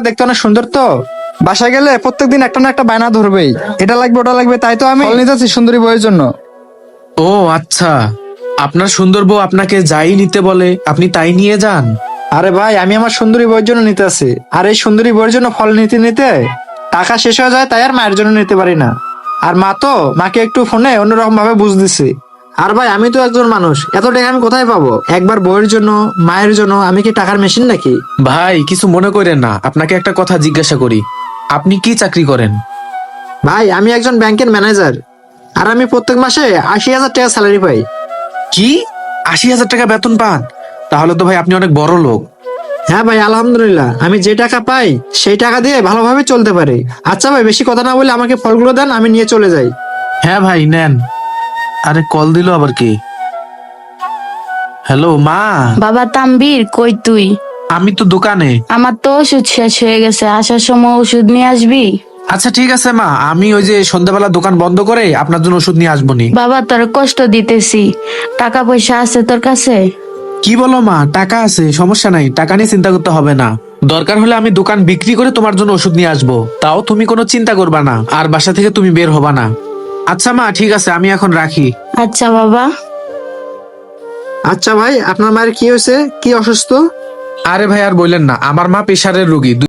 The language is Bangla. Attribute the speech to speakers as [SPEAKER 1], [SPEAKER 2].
[SPEAKER 1] দেখতে অনেক সুন্দর তো, বাসায় গেলে প্রত্যেকদিন একটা না একটা বায়না ধরবেই, এটা লাগবে ওটা লাগবে, তাই তো আমি ফল নিতে যাচ্ছি সুন্দরী বউয়ের জন্য।
[SPEAKER 2] ও আচ্ছা, আপনার সুন্দর বউ আপনাকে যাই নিতে বলে আপনি তাই নিয়ে যান?
[SPEAKER 1] আরে ভাই, আমি আমার সুন্দরী বউয়ের জন্য নিতে আছি, আর এই সুন্দরী বউয়ের জন্য ফল নিতে নিতে টাকা শেষ হয়ে যায়, তাই আর মায়ের জন্য নিতে পারি না। আর মা তো মাকে একটু ফোনে অন্যরকম ভাবে বুঝ দিছি। আর ভাই, আমি তো একজন মানুষ, এত টাকা আমি কোথায় পাবো? একবার বউয়ের জন্য, মায়ের জন্য আমি কি টাকার মেশিন নাকি?
[SPEAKER 2] ভাই কিছু মনে করেন না, আপনাকে একটা কথা জিজ্ঞাসা করি, আপনি কি চাকরি করেন?
[SPEAKER 1] ভাই, আমি একজন ব্যাংকের ম্যানেজার, আর আমি প্রত্যেক মাসে ৮০,০০০ টাকা স্যালারি পাই।
[SPEAKER 2] কি, ৮০,০০০ টাকা বেতন পান? তাহলে তো ভাই আপনি অনেক বড় লোক।
[SPEAKER 1] হ্যাঁ ভাই, আলহামদুলিল্লাহ, আমি যে টাকা পাই সেই টাকা দিয়ে ভালোভাবে চলতে পারি। আচ্ছা ভাই, বেশি কথা না বলে আমাকে ফলগুলো দেন, আমি নিয়ে চলে যাই।
[SPEAKER 2] হ্যাঁ ভাই নেন। আরে কল দিল আবার কি? হ্যালো মা।
[SPEAKER 3] বাবা তাম্বির, কই তুই?
[SPEAKER 2] আমি তো দোকানে।
[SPEAKER 3] আমার তো ওষুধ শেষ হয়ে গেছে, আসার সময় ওষুধ নিয়ে আসবি।
[SPEAKER 2] আচ্ছা ঠিক আছে মা, আমি ওই যে সন্ধ্যাবেলা দোকান বন্ধ করে আপনার জন্য ওষুধ নিয়ে আসবো নি।
[SPEAKER 3] বাবা তোর কষ্ট দিতেছি, টাকা পয়সা আছে তোর কাছে?
[SPEAKER 2] কি বলো মা, টাকা আছে, সমস্যা নাই, টাকা নিয়ে চিন্তা করতে হবে না। দরকার হলে আমি দোকান বিক্রি করে তোমার জন্য ওষুধ নিয়ে আসবো, তাও তুমি কোনো চিন্তা করবা না, আর বাসা থেকে তুমি বের হবা না। আচ্ছা মা ঠিক আছে, আমি এখন রাখি।
[SPEAKER 3] আচ্ছা বাবা।
[SPEAKER 1] আচ্ছা ভাই, আপনার মায়ের কি হয়েছে, কি অসুস্থ?
[SPEAKER 2] আরে ভাই আর বললেন না, আমার মা প্রেশারের রোগী।